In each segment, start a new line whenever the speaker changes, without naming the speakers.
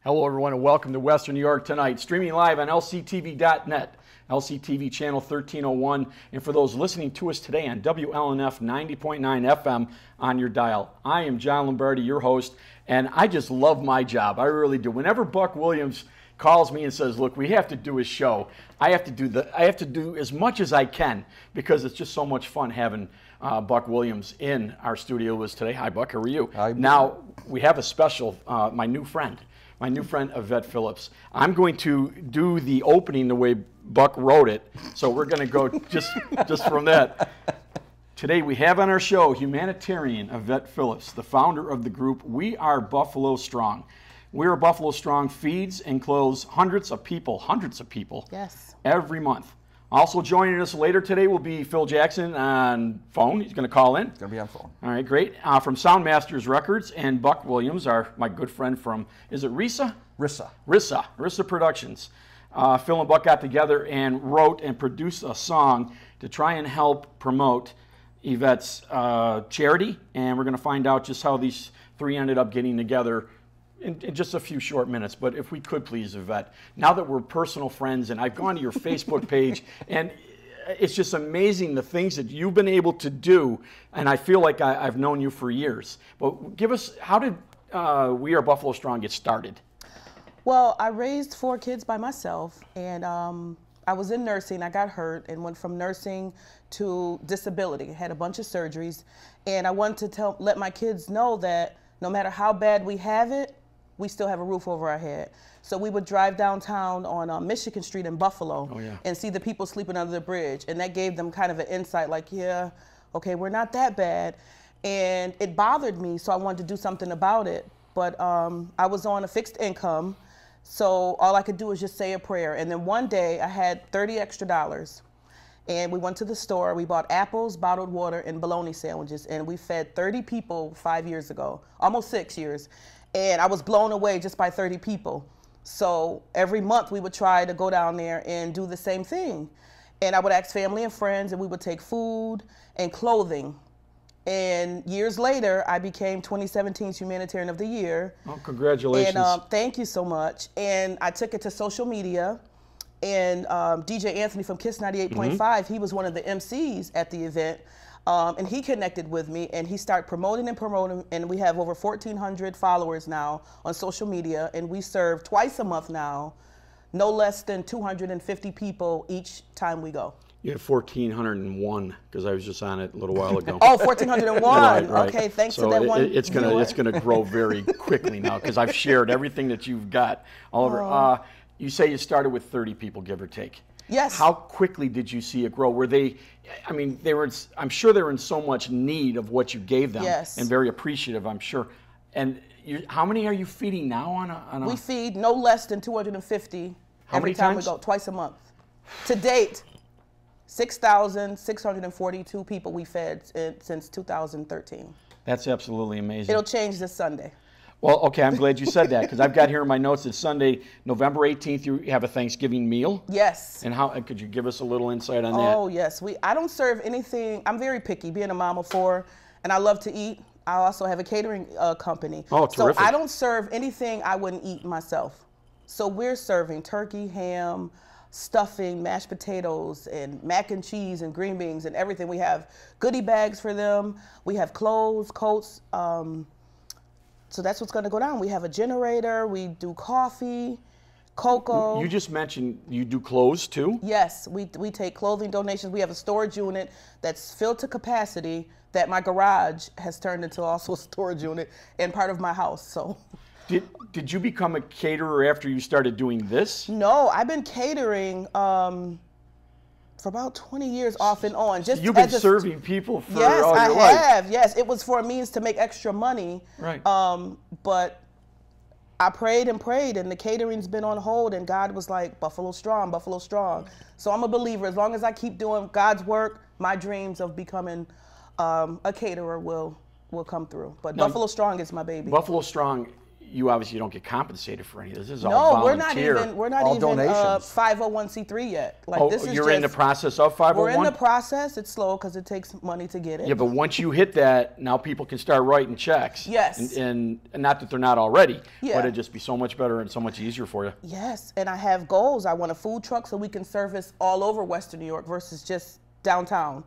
Hello, everyone, and welcome to Western New York Tonight, streaming live on lctv.net, LCTV channel 1301, and for those listening to us today on WLNF 90.9 FM on your dial. I am John Lombardi, your host, and I just love my job. I really do. Whenever Buck Williams calls me and says, "Look, we have to do a show," I have to do as much as I can because it's just so much fun having Buck Williams in our studio with us today. Hi, Buck. How are you?
Hi.
Now we have a special, my new friend, Yvette Phillips. I'm going to do the opening the way Buck wrote it, so we're going to go just from that. Today we have on our show humanitarian Yvette Phillips, the founder of the group We Are Buffalo Strong. We Are Buffalo Strong feeds and clothes hundreds of people,
yes,
every month. Also joining us later today will be Phil Jackson on phone. He's going to call in.
It's going to be on phone.
All right, great. From Soundmasters Records, and Buck Williams, my good friend from, is it Rissa? Rissa Productions. Phil and Buck got together and wrote and produced a song to try and help promote Yvette's charity, and we're going to find out just how these three ended up getting together in just a few short minutes. But if we could please, Yvette, now that we're personal friends and I've gone to your Facebook page and it's just amazing the things that you've been able to do, and I feel like I've known you for years. But give us, how did We Are Buffalo Strong get started?
Well, I raised 4 kids by myself, and I was in nursing. I got hurt and went from nursing to disability. Had a bunch of surgeries, and I wanted to let my kids know that no matter how bad we have it, we still have a roof over our head. So we would drive downtown on Michigan Street in Buffalo and see the people sleeping under the bridge. And that gave them kind of an insight like, yeah, okay, we're not that bad. And it bothered me, so I wanted to do something about it. But I was on a fixed income, so all I could do was just say a prayer. And then one day I had $30 extra. And we went to the store, we bought apples, bottled water, and bologna sandwiches, and we fed 30 people 5 years ago, almost 6 years. And I was blown away just by 30 people. So every month we would try to go down there and do the same thing. And I would ask family and friends, and we would take food and clothing. And years later, I became 2017's Humanitarian of the Year.
Oh, congratulations.
And thank you so much. And I took it to social media. And DJ Anthony from Kiss 98.5, he was one of the MCs at the event. And he connected with me, and he started promoting, and we have over 1,400 followers now on social media, and we serve twice a month now, no less than 250 people each time we go.
You had 1,401, because I was just on it a little while ago.
Oh, 1,401.
Right.
Okay, thanks
so
to that one.
It's gonna grow very quickly now, because I've shared everything that you've got all over. You say you started with 30 people, give or take.
Yes.
How quickly did you see it grow? Were they, I mean, I'm sure they were in so much need of what you gave them.
Yes.
And very appreciative, I'm sure. And how many are you feeding now on a?
We feed no less than 250 every time we go, twice a month. To date, 6,642 people we fed since 2013.
That's absolutely amazing.
It'll change this Sunday.
Well, okay, I'm glad you said that, because I've got here in my notes that Sunday, November 18th, you have a Thanksgiving meal.
Yes.
And how could you give us a little insight on that?
Oh, yes. I don't serve anything. I'm very picky, being a mom of 4, and I love to eat. I also have a catering company.
Oh, terrific.
So I don't serve anything I wouldn't eat myself. So we're serving turkey, ham, stuffing, mashed potatoes, and mac and cheese, and green beans, and everything. We have goodie bags for them. We have clothes, coats. So that's what's going to go down. We have a generator. We do coffee, cocoa.
You just mentioned you do clothes too?
Yes, we take clothing donations. We have a storage unit that's filled to capacity that my garage has turned into also a storage unit and part of my house. So,
did you become a caterer after you started doing this?
No, I've been catering for about 20 years off and on.
Just you've been serving people for all your life.
Yes, I have. Yes, it was for a means to make extra money.
Right.
But I prayed and prayed, and the catering's been on hold, and God was like, Buffalo Strong, Buffalo Strong. So I'm a believer. As long as I keep doing God's work, my dreams of becoming a caterer will come through. But now, Buffalo Strong is my baby.
Buffalo Strong, you obviously don't get compensated for any of this. This is
No,
all volunteer.
we're not
All
even
donations.
501c3 yet. Like
Oh,
this is
you're in the process of 501?
We're in the process. It's slow because it takes money to get it.
Yeah, but once you hit that, now people can start writing checks.
Yes.
And not that they're not already,
Yeah.
but it'd just be so much better and so much easier for you.
Yes, and I have goals. I want a food truck so we can service all over Western New York versus just downtown.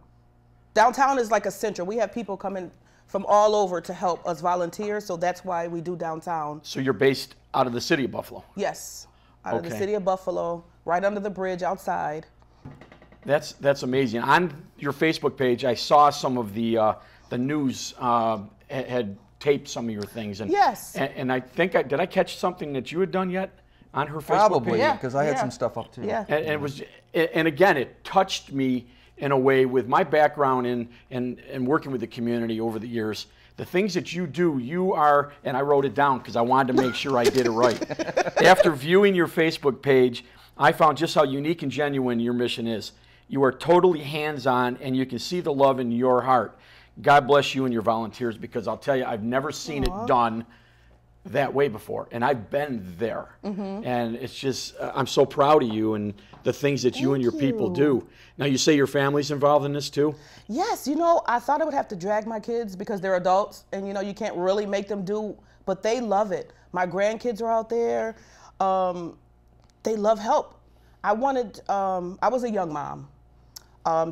Downtown is like a center. We have people coming from all over to help us volunteer, so that's why we do downtown.
So you're based out of the city of Buffalo?
Yes, out of the
Okay.
city of Buffalo, right under the bridge outside.
That's amazing. On your Facebook page, I saw some of the news had taped some of your things. And,
Yes.
And I think, did I catch something that you had done yet on her Facebook
Probably,
page?
Yeah,
because I had
yeah.
some stuff up too.
Yeah.
And it was, and again, it touched me in a way with my background in working with the community over the years. The things that you do, you are, and I wrote it down because I wanted to make sure I did it right. After viewing your Facebook page, I found just how unique and genuine your mission is. You are totally hands-on, and you can see the love in your heart. God bless you and your volunteers, because I'll tell you, I've never seen it done that way before, and I've been there. And it's just, I'm so proud of you and the things that you and your people do. Now, you say your family's involved in this too?
Yes, you know, I thought I would have to drag my kids because they're adults and, you know, you can't really make them do, but they love it. My grandkids are out there. They love help. I was a young mom,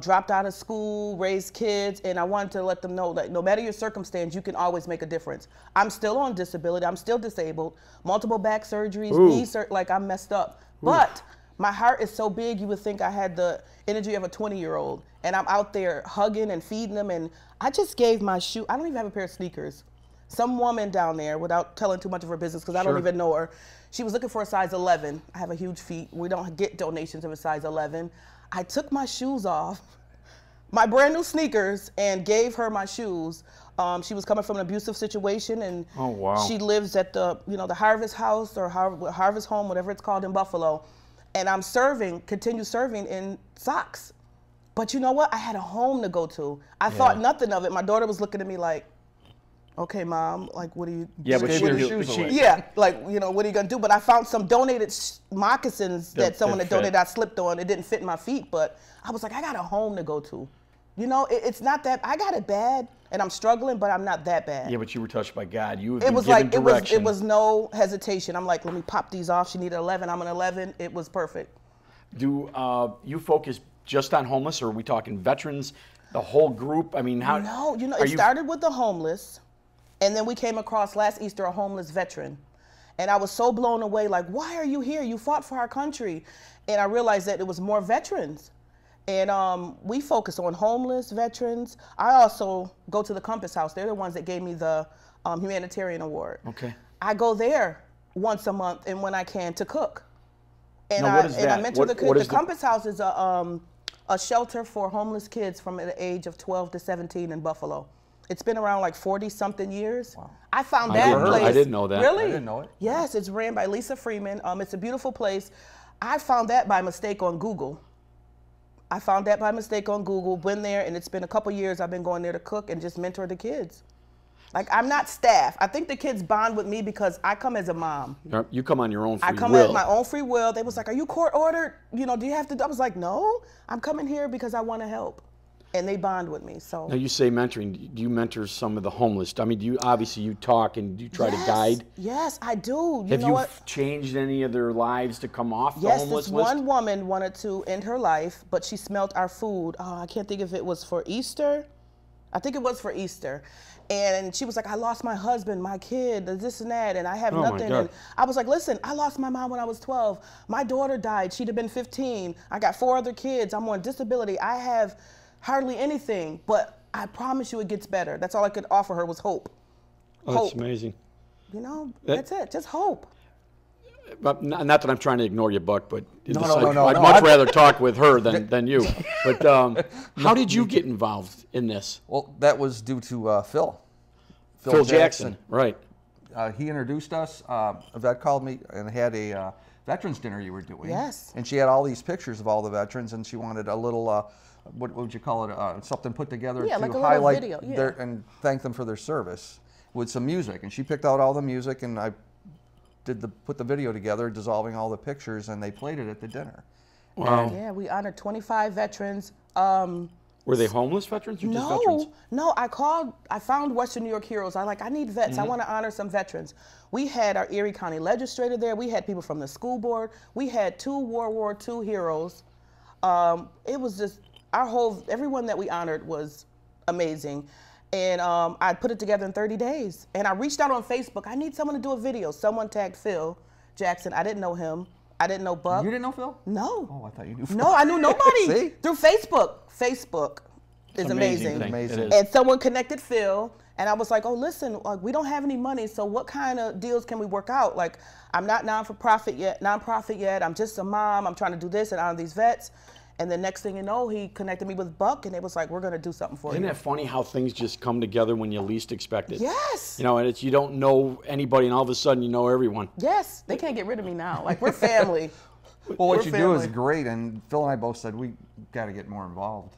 dropped out of school, raised kids, and I wanted to let them know that no matter your circumstance, you can always make a difference. I'm still on disability. I'm still disabled. Multiple back surgeries, knee like I'm messed up. But my heart is so big, you would think I had the energy of a 20-year-old. And I'm out there hugging and feeding them. And I just gave my shoe. I don't even have a pair of sneakers. Some woman down there, without telling too much of her business, because I don't even know her, she was looking for a size 11. I have a huge feet. We don't get donations of a size 11. I took my shoes off, my brand new sneakers, and gave her my shoes. She was coming from an abusive situation, and she lives at the, the Harvest House or Harvest Home, whatever it's called in Buffalo. And I'm continue serving in socks. But you know what? I had a home to go to. I thought nothing of it. My daughter was looking at me like, okay, Mom, like, what are you
Yeah, but
yeah, like, what are you gonna do? But I found some donated moccasins that someone had donated. I slipped on. It didn't fit my feet, but I was like, I got a home to go to. It's not that I got it bad, and I'm struggling, but I'm not that bad.
Yeah, but you were touched by God. You have
it
been
was
given
like
direction.
it was no hesitation. I'm like, let me pop these off. She needed 11. I'm an 11. It was perfect.
Do you focus just on homeless, or are we talking veterans, the whole group? I mean, how?
No, it started with the homeless. And then we came across last Easter a homeless veteran. And I was so blown away, like, why are you here? You fought for our country. And I realized that it was more veterans. And we focus on homeless veterans. I also go to the Compass House. They're the ones that gave me the humanitarian award.
Okay.
I go there once a month and when I can to cook. And
now, what is that?
I mentor the kids. The Compass House is a shelter for homeless kids from the age of 12 to 17 in Buffalo. It's been around like 40-something years. Wow. I found that place.
I didn't know that.
Really?
I didn't know it.
Yes, it's ran by Lisa Freeman. It's a beautiful place. I found that by mistake on Google. Went there, and it's been a couple years I've been going there to cook and just mentor the kids. Like, I'm not staff. I think the kids bond with me because I come as a mom.
You come on your own free will.
I come at my own free will. They was like, are you court ordered? Do you have to? I was like, no, I'm coming here because I want to help. And they bond with me. So
now, you say mentoring. Do you mentor some of the homeless? I mean, you talk and do you try to guide?
Yes, I do.
Have you changed any of their lives to come off the homeless list?
Yes, this one woman wanted to end her life, but she smelt our food. I can't think if it was for Easter. I think it was for Easter. And she was like, I lost my husband, my kid, this and that, and I have nothing. And I was like, listen, I lost my mom when I was 12. My daughter died. She'd have been 15. I got 4 other kids. I'm on disability. I have hardly anything, but I promise you it gets better. That's all I could offer her was hope.
That's amazing.
That's it. Just hope.
But not that I'm trying to ignore you, Buck, but
no,
I'd much rather talk with her than you. But how did you get involved in this?
Well, that was due to Phil.
Phil Jackson, right.
He introduced us. A vet called me and had a veterans dinner you were doing.
Yes.
And she had all these pictures of all the veterans, and she wanted a little, what would you call it, something put together to
like a
highlight
video. Yeah.
and thank them for their service with some music. And she picked out all the music, and I put the video together, dissolving all the pictures, and they played it at the dinner.
Wow.
Yeah, we honored 25 veterans.
Were they homeless veterans or just veterans?
No, I found Western New York Heroes. I need vets. I want to honor some veterans. We had our Erie County legislator there. We had people from the school board. We had 2 World War II heroes. It was just, everyone that we honored was amazing. And I put it together in 30 days. And I reached out on Facebook. I need someone to do a video. Someone tagged Phil Jackson. I didn't know him. I didn't know Buck.
You didn't know Phil?
No.
Oh, I thought you knew Phil.
No, I knew nobody.
See?
Through Facebook. Facebook is amazing.
Amazing.
And someone connected Phil, and I was like, oh, listen, we don't have any money, so what kind of deals can we work out? Like, I'm not nonprofit yet. I'm just a mom. I'm trying to do this and honor these vets. And the next thing you know, he connected me with Buck, and it was like, we're going to do something for you.
Isn't that funny how things just come together when you least expect it?
Yes.
You know, and you don't know anybody, and all of a sudden you know everyone.
Yes. They can't get rid of me now. Like, we're family.
Well, what
We're
you
family.
do is great, and Phil and I both said we got to get more involved.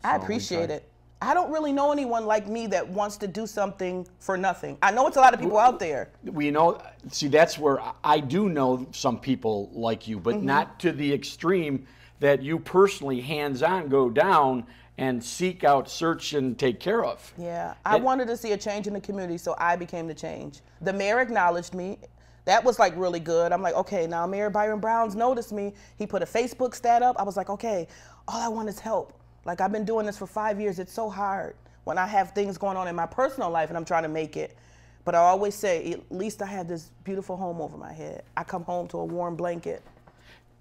I
So
appreciate
we
it. I don't really know anyone like me that wants to do something for nothing. I know it's a lot of people out there.
We know, see, that's where I do know some people like you, but not to the extreme that you personally hands-on go down and seek out, search, and take care of.
Yeah, I wanted to see a change in the community, so I became the change. The mayor acknowledged me. That was like really good. I'm like, okay, now Mayor Byron Brown's noticed me. He put a Facebook stat up. I was like, okay, all I want is help. Like, I've been doing this for 5 years. It's so hard when I have things going on in my personal life and I'm trying to make it. But I always say, at least I have this beautiful home over my head. I come home to a warm blanket.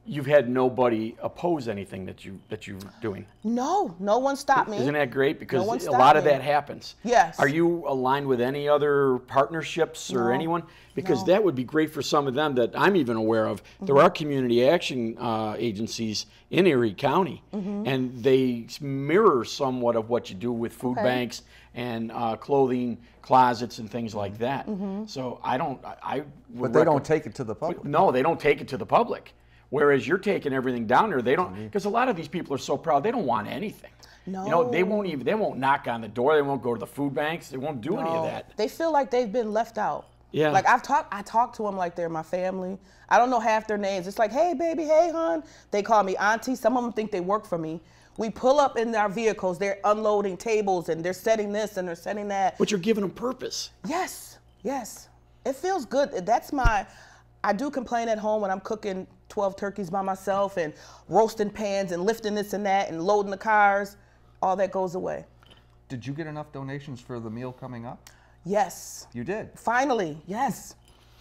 You've had nobody oppose anything that you're doing.
No one stopped me.
Isn't that great? Because
No one
a lot of
stopped me.
that happens.
Yes.
Are you aligned with any other partnerships or
No.
anyone? Because
No.
that would be great for some of them that I'm even aware of. There are community action agencies in Erie County, and they mirror somewhat of what you do with food banks and clothing closets and things like that. So I
But they don't take it to the public.
No, they don't take it to the public. Whereas you're taking everything down there, they don't, because a lot of these people are so proud, they don't want anything.
No.
You know, they won't knock on the door, they won't go to the food banks, they won't do any of that.
They feel like they've been left out.
Yeah.
Like I talk to them like they're my family. I don't know half their names. It's like, hey baby, hey hon. They call me auntie. Some of them think they work for me. We pull up in our vehicles, they're unloading tables and they're setting this and they're setting that.
But you're giving them purpose.
Yes. It feels good. I do complain at home when I'm cooking 12 turkeys by myself and roasting pans and lifting this and that and loading the cars. All that goes away.
Did you get enough donations for the meal coming up?
Yes.
You did.
Finally, yes.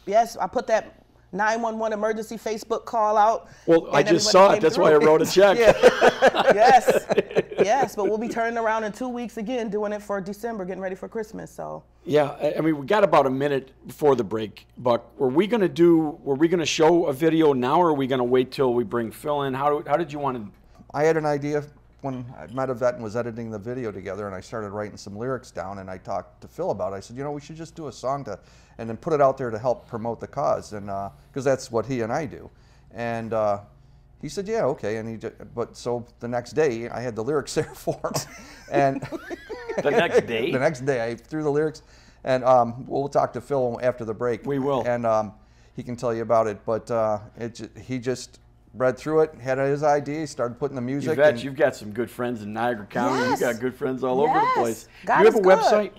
Yes, I put that 911 emergency Facebook call out.
Well, I
and
just
everybody
saw
came
it, that's why I
through.
wrote a check.
Yes, but we'll be turning around in 2 weeks again, doing it for December, getting ready for Christmas, so.
Yeah, I mean, we got about a minute before the break, Buck. Were we gonna show a video now, or are we gonna wait till we bring Phil in? How did you want to?
I had an idea when I met a vet and was editing the video together, and I started writing some lyrics down, and I talked to Phil about it. I said, you know, we should just do a song and then put it out there to help promote the cause, and because that's what he and I do. And he said, yeah, okay. And so the next day, I had the lyrics there for him. And
The next day?
The next day, I threw the lyrics, and we'll talk to Phil after the break.
We will.
And he can tell you about it. But he just read through it, had his idea, started putting the music.
You've got some good friends in Niagara County.
Yes.
You've got good friends all over the place.
God
Do you have
is
a
good.
website?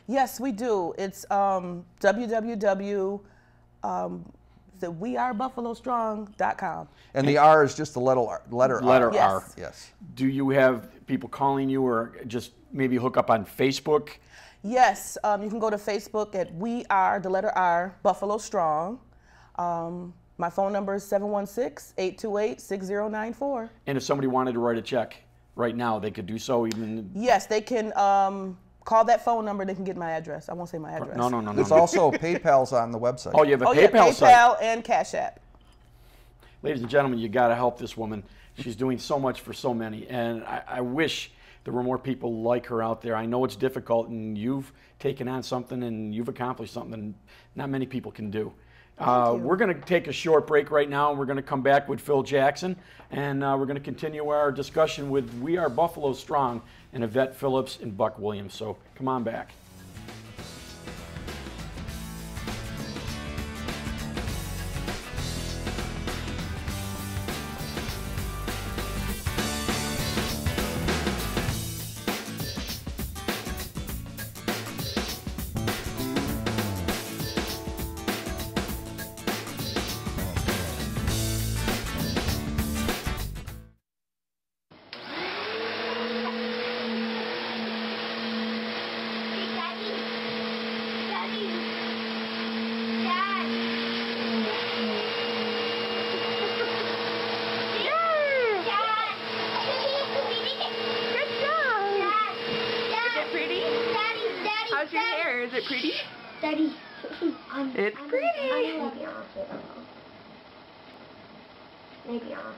Yes, we do. It's wearebuffalostrong.com.
And the R is just the letter R.
Yes.
R.
Yes.
Do you have people calling you, or just maybe hook up on Facebook?
Yes, you can go to Facebook at We Are, the letter R, Buffalo Strong. My phone number is 716-828-6094.
And if somebody wanted to write a check right now, they could do so even.
Yes, they can call that phone number. They can get my address. I won't say my address.
No.
There's also PayPal's on the website.
Oh, you have a
Yeah,
PayPal site.
PayPal and Cash App.
Ladies and gentlemen, you got to help this woman. She's doing so much for so many, and I wish there were more people like her out there. I know it's difficult, and you've taken on something, and you've accomplished something not many people can do. We're going to take a short break right now, and we're going to come back with Phil Jackson, and we're going to continue our discussion with We Are Buffalo Strong and Yvette Phillips and Buck Williams. So come on back.
there. Is it pretty?
Daddy,
It's pretty.
Maybe I'll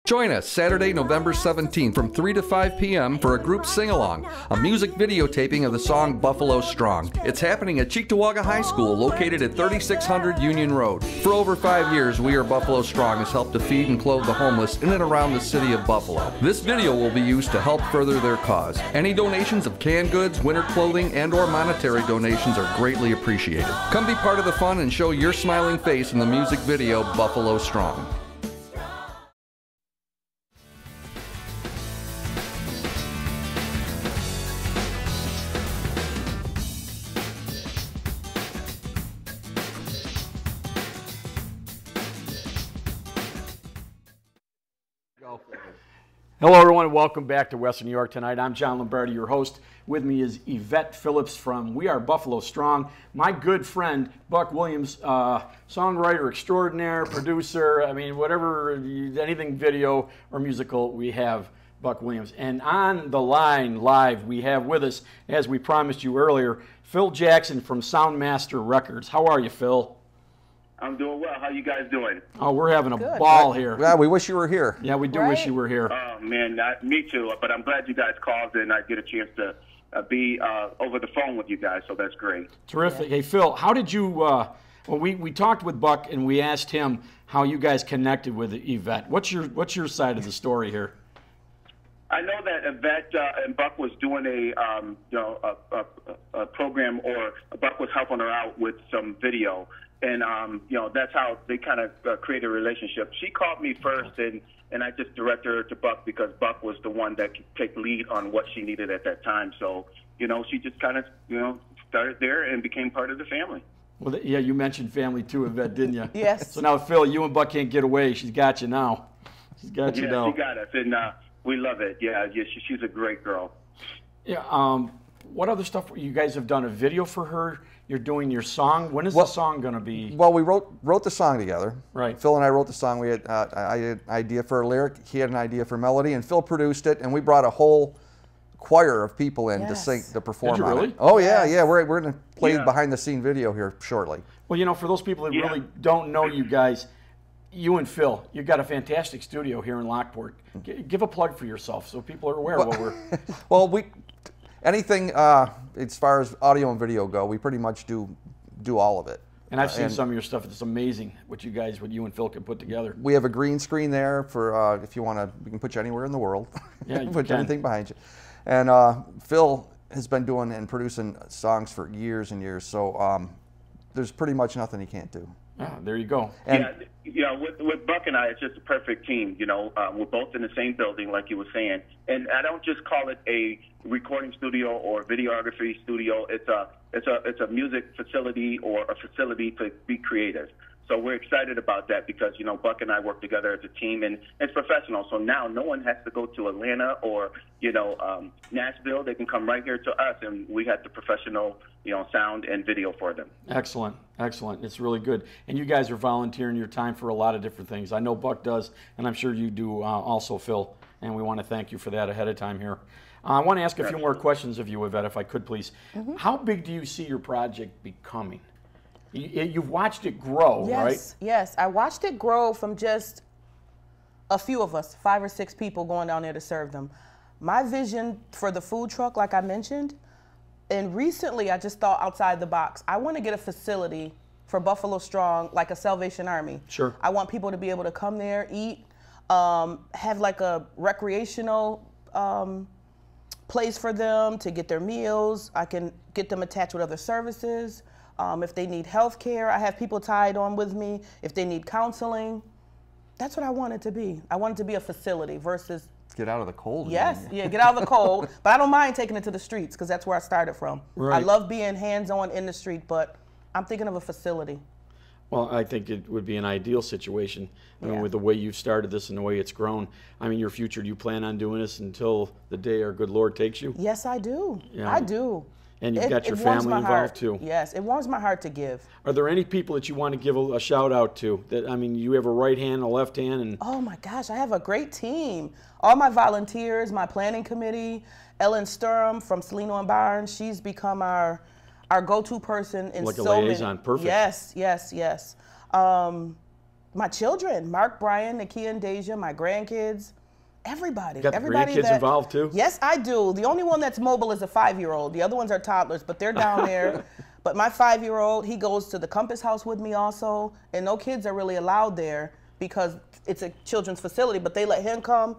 Join us Saturday, November 17th from 3 to 5 p.m. for a group sing-along, a music videotaping of the song Buffalo Strong. It's happening at Cheektowaga High School, located at 3600 Union Road. For over 5 years, We Are Buffalo Strong has helped to feed and clothe the homeless in and around the city of Buffalo. This video will be used to help further their cause. Any donations of canned goods, winter clothing, and/or monetary donations are greatly appreciated. Come be part of the fun and show your smiling face in the music video Buffalo Strong.
Hello everyone and welcome back to Western New York Tonight. I'm John Lombardi, your host. With me is Yvette Phillips from We Are Buffalo Strong. My good friend, Buck Williams, songwriter extraordinaire, producer, I mean, whatever, anything video or musical, we have Buck Williams. And on the line live, we have with us, as we promised you earlier, Phil Jackson from Soundmaster Records. How are you, Phil?
I'm doing well. How you guys doing?
Oh, we're having a ball here.
Yeah, we wish you were here.
Yeah, we do wish you were here.
Oh, man, me too. But I'm glad you guys called and I get a chance to be over the phone with you guys, so that's great.
Terrific. Hey, Phil, how did you, well, we talked with Buck and we asked him how you guys connected with Yvette. What's your side of the story here?
I know that Yvette and Buck was doing a program, or Buck was helping her out with some video. And, that's how they kind of created a relationship. She called me first, and I just directed her to Buck because Buck was the one that could take lead on what she needed at that time. So, she just kind of, started there and became part of the family.
Well, yeah, you mentioned family too, Yvette, didn't you?
Yes.
So now, Phil, you and Buck can't get away. She's got you now. She's got you now.
Yeah, she got us, and we love it. Yeah, she's a great girl.
Yeah. What other stuff? You guys have done a video for her. You're doing your song. When is the song going to be?
Well, we wrote the song together.
Right.
Phil and I wrote the song. We had I had an idea for a lyric. He had an idea for melody, and Phil produced it. And we brought a whole choir of people in to sing, to perform.
Did you
on
really?
it. Oh yeah. We're going to play behind the scene video here shortly.
Well, for those people that really don't know you guys, you and Phil, you've got a fantastic studio here in Lockport. Give a plug for yourself so people are aware of what we're.
Well, anything as far as audio and video go, we pretty much do all of it.
And I've seen some of your stuff. It's amazing what you and Phil can put together.
We have a green screen there for if you want to. We can put you anywhere in the world.
Yeah, you
put
can.
anything behind you. And Phil has been doing and producing songs for years and years. So there's pretty much nothing he can't do.
There you go.
And
with Buck and I, it's just a perfect team. We're both in the same building, like you were saying, and I don't just call it a recording studio or videography studio. It's a music facility or a facility to be creative. So we're excited about that because, Buck and I work together as a team, and it's professional. So now no one has to go to Atlanta or, Nashville. They can come right here to us, and we have the professional, sound and video for them.
Excellent. Excellent. It's really good. And you guys are volunteering your time for a lot of different things. I know Buck does, and I'm sure you do also, Phil, and we want to thank you for that ahead of time here. I want to ask a few more questions of you, Yvette, if I could, please. Mm-hmm. How big do you see your project becoming? You've watched it grow, right?
Yes, I watched it grow from just a few of us, 5 or 6 people going down there to serve them. My vision for the food truck, like I mentioned, and recently I just thought outside the box. I want to get a facility for Buffalo Strong, like a Salvation Army.
Sure.
I want people to be able to come there, eat, have like a recreational place for them to get their meals. I can get them attached with other services. If they need health care, I have people tied on with me. If they need counseling, that's what I want it to be. I want it to be a facility versus...
Get out of the cold.
Yes, get out of the cold. But I don't mind taking it to the streets because that's where I started from.
Right.
I love being hands-on in the street, but I'm thinking of a facility.
Well, I think it would be an ideal situation. I mean, with the way you've started this and the way it's grown. I mean, your future, do you plan on doing this until the day our good Lord takes you?
Yes, I do.
Yeah.
I do.
And you've got your
warms
family
my
involved
heart.
too.
Yes, it warms my heart to give.
Are there any people that you want to give a shout out to? That, I mean, you have a right hand, a left hand, and
Oh my gosh, I have a great team. All my volunteers, my planning committee, Ellen Sturm from Celino and Barnes, she's become our go-to person in
Like a
so
liaison,
many.
perfect.
Yes, yes, yes. My children, Mark, Brian, Nakia, and Deja, my grandkids, everybody.
you got the
everybody
grandkids
that,
involved too?
Yes, I do. The only one that's mobile is a 5-year-old. The other ones are toddlers, but they're down there. But my 5-year-old, he goes to the Compass House with me also, and no kids are really allowed there because it's a children's facility, but they let him come.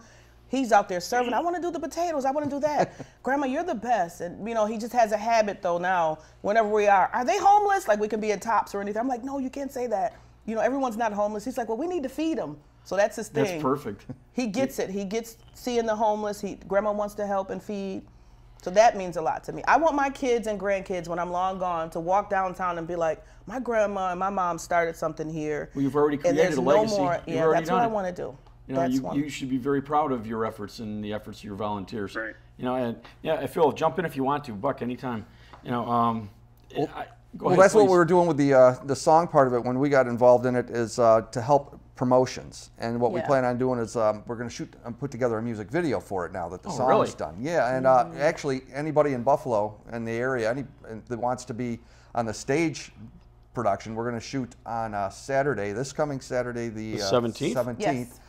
He's out there serving. I want to do the potatoes. I want to do that. Grandma, you're the best. And, you know, he just has a habit, though, now, whenever we are they homeless? Like, we can be at Tops or anything. I'm like, no, you can't say that. You know, everyone's not homeless. He's like, well, we need to feed them. So that's his thing.
That's perfect.
He gets it. He gets seeing the homeless. Grandma wants to help and feed. So that means a lot to me. I want my kids and grandkids, when I'm long gone, to walk downtown and be like, my grandma and my mom started something here.
Well, you've already
and
created
there's
a
no
legacy.
more.
You've
Yeah,
already
that's
done
what I
it.
want to do.
You know,
That's
you should be very proud of your efforts and the efforts of your volunteers.
Right.
You know, and yeah, Phil, jump in if you want to, Buck, anytime. You know, go
Well,
ahead,
that's what
please.
we were doing with the song part of it when we got involved in it, is to help promotions. And what we
Yeah.
plan on doing is we're going to shoot and put together a music video for it now that the
Oh,
song's
really?
done. Yeah, and actually anybody in Buffalo in the area that wants to be on the stage production, we're going to shoot on Saturday, this coming Saturday, the
17th?
17th,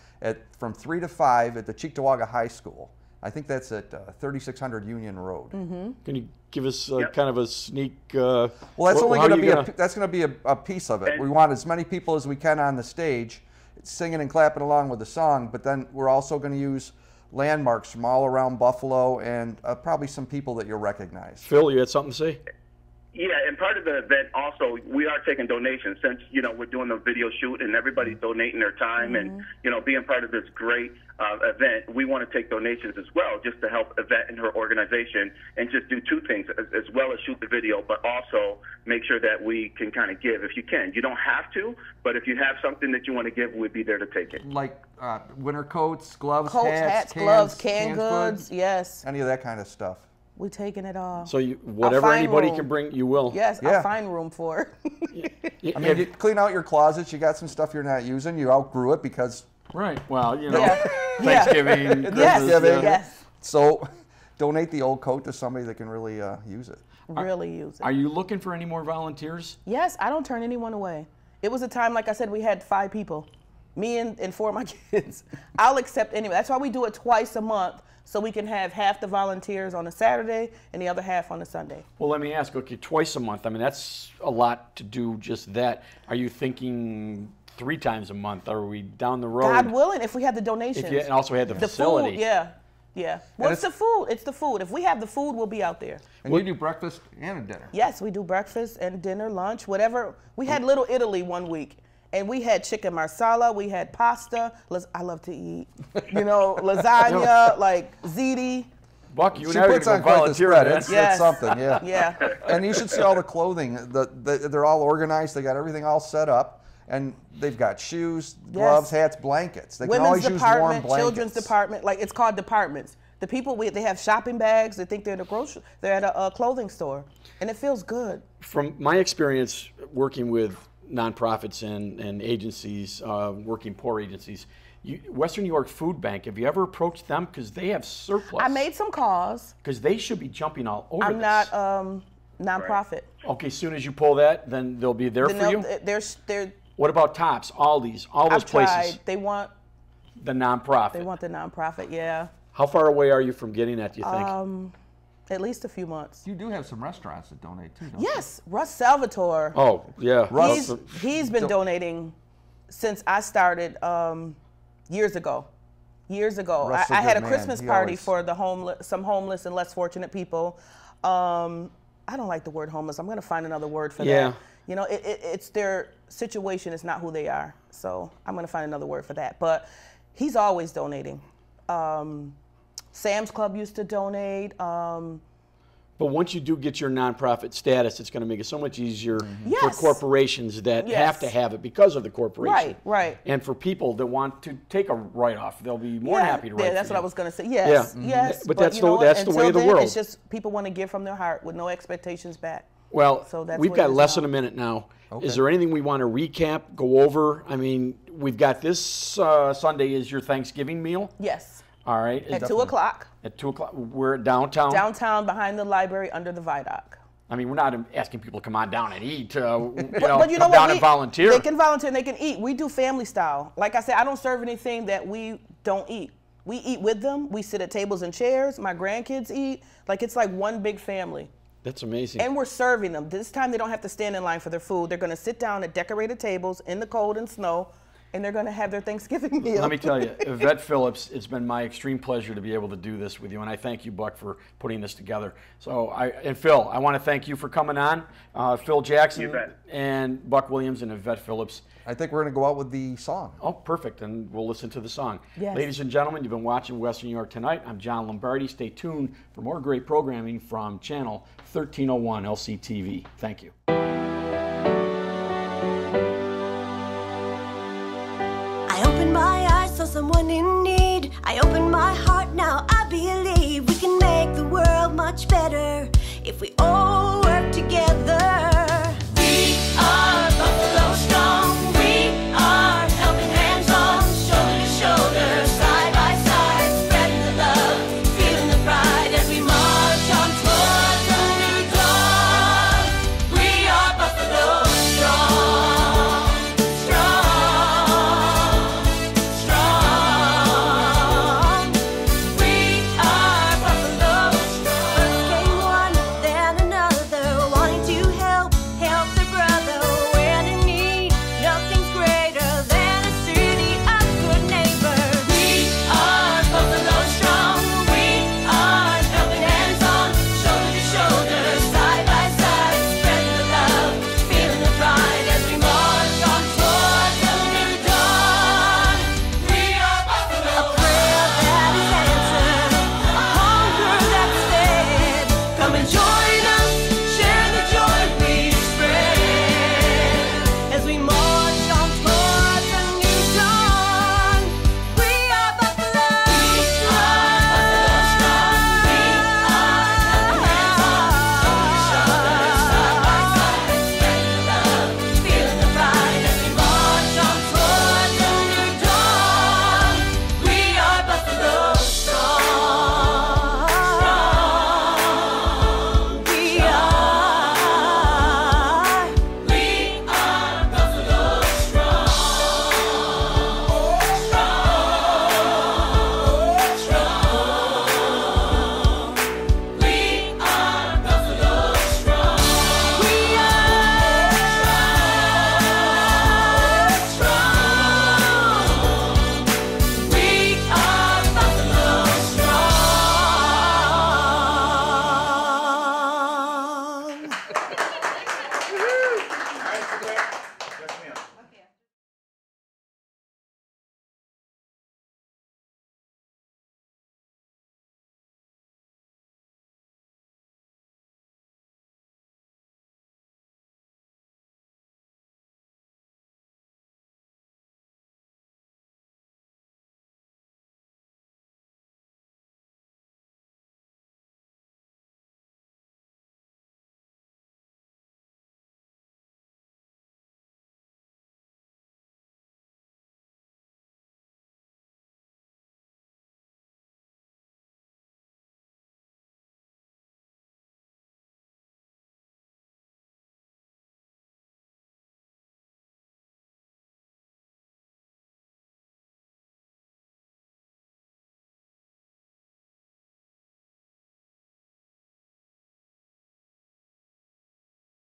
from 3 to 5 at the Cheektowaga High School. I think that's at 3600 Union Road.
Can you give us
Yep.
kind of a sneak?
Well, that's only
how
going to
you
be that's going to be a piece of it. We want as many people as we can on the stage, singing and clapping along with the song. But then we're also going to use landmarks from all around Buffalo and probably some people that you'll recognize.
Phil, you had something to say?
Yeah, and part of the event also, we are taking donations since, you know, we're doing the video shoot and everybody's donating their time and, you know, being part of this great event. We want to take donations as well just to help Yvette and her organization and just do two things, as well as shoot the video, but also make sure that we can kind of give if you can. You don't have to, but if you have something that you want to give, we'd be there to take it.
Like winter coats, gloves,
Coats, hats, gloves, canned goods.
food,
Yes,
any of that kind of stuff.
we taking it all.
So whatever
find
anybody
room.
can bring, you will.
Yes,
Yeah.
I'll find room for it.
I mean, you clean out your closets. You got some stuff you're not using. You outgrew it because
Right. Well, you know,
Yeah.
Thanksgiving,
Yes,
Christmas,
Thanksgiving.
yes.
so. Donate the old coat to somebody that can really use it.
Really use it.
Are you looking for any more volunteers?
Yes, I don't turn anyone away. It was a time, like I said, we had 5 people, me and 4 of my kids. I'll accept anyone. That's why we do it twice a month, so we can have half the volunteers on a Saturday and the other half on a Sunday.
Well, let me ask, okay, twice a month. I mean, that's a lot to do just that. Are you thinking 3 times a month? Are we down the road?
God willing, if we had the donations.
If you and also had the
the
facility.
food, yeah. Yeah. Well, it's
it's-
the food. It's the food. If we have the food, we'll be out there.
And you do breakfast and a dinner.
Yes, we do breakfast and dinner, lunch, whatever. We had Little Italy one week, and we had chicken marsala, we had pasta. I love to eat. You know, lasagna, like ziti.
Buck, you
She
and I are
puts
going
on
to
quite the
volunteer
spread.
that.
It's
Yes.
something, yeah.
Yeah.
And you should see all the clothing. They're all organized. They got everything all set up. And they've got shoes, gloves, hats, blankets. They can
Women's
always use warm
department,
blankets.
children's department, like it's called departments. The people, they have shopping bags. They think they're at a clothing store, and it feels good.
From my experience working with nonprofits and agencies, working poor agencies, Western New York Food Bank, have you ever approached them? Because they have surplus.
I made some calls.
Because they should be jumping all over
I'm
this.
not nonprofit.
Okay, as soon as you pull that, then they'll be there for you?
They're
What about Tops, Aldi's, all those
I've
places?
tried. They want
The nonprofit.
the nonprofit. Yeah.
How far away are you from getting that, do you think?
At least a few months.
You do have some restaurants that donate too, don't you?
Yes, Russ Salvatore.
Oh, yeah.
He's been donating since I started years ago. Years ago,
Russ is a
I had a
good man.
Christmas
He
party
always-
for some homeless and less fortunate people. I don't like the word homeless. I'm going to find another word for
Yeah.
that. You know, it's their situation. It's not who they are. So I'm going to find another word for that. But he's always donating. Sam's Club used to donate.
But once you do get your nonprofit status, it's going to make it so much easier for
Yes.
corporations that have to have it because of the corporation.
Right, right.
And for people that want to take a write-off, they'll be more than happy to write.
Yeah, that's
for
what
you.
I was going to say. Yes, yes.
But that's
you know,
that's the way of the
until then,
world.
It's just people want to give from their heart with no expectations back.
Well,
So that's
we've
what
got
it is
less
now.
than a minute now.
Okay.
Is there anything we want to recap, go over? I mean, we've got this Sunday is your Thanksgiving meal.
Yes.
All right.
At 2 o'clock.
At 2 o'clock. We're downtown.
Downtown behind the library under the viaduct.
I mean, we're not asking people to come on down and eat. You know,
But you know
come
what?
down and volunteer.
They can volunteer and they can eat. We do family style. Like I said, I don't serve anything that we don't eat. We eat with them. We sit at tables and chairs. My grandkids eat. Like it's like one big family.
That's amazing.
And we're serving them. This time they don't have to stand in line for their food. They're going to sit down at decorated tables in the cold and snow, and they're going to have their Thanksgiving meal.
Let me tell you, Yvette Phillips, it's been my extreme pleasure to be able to do this with you, and I thank you, Buck, for putting this together. So, and Phil, I want to thank you for coming on. Phil Jackson and Buck Williams and Yvette Phillips.
I think we're going to go out with the song.
Oh, perfect, and we'll listen to the song.
Yes.
Ladies and gentlemen, you've been watching Western New York Tonight. I'm John Lombardi. Stay tuned for more great programming from channel 1301 LCTV. Thank you.
I opened my eyes, saw someone in need. I opened my heart, now I believe we can make the world much better if we all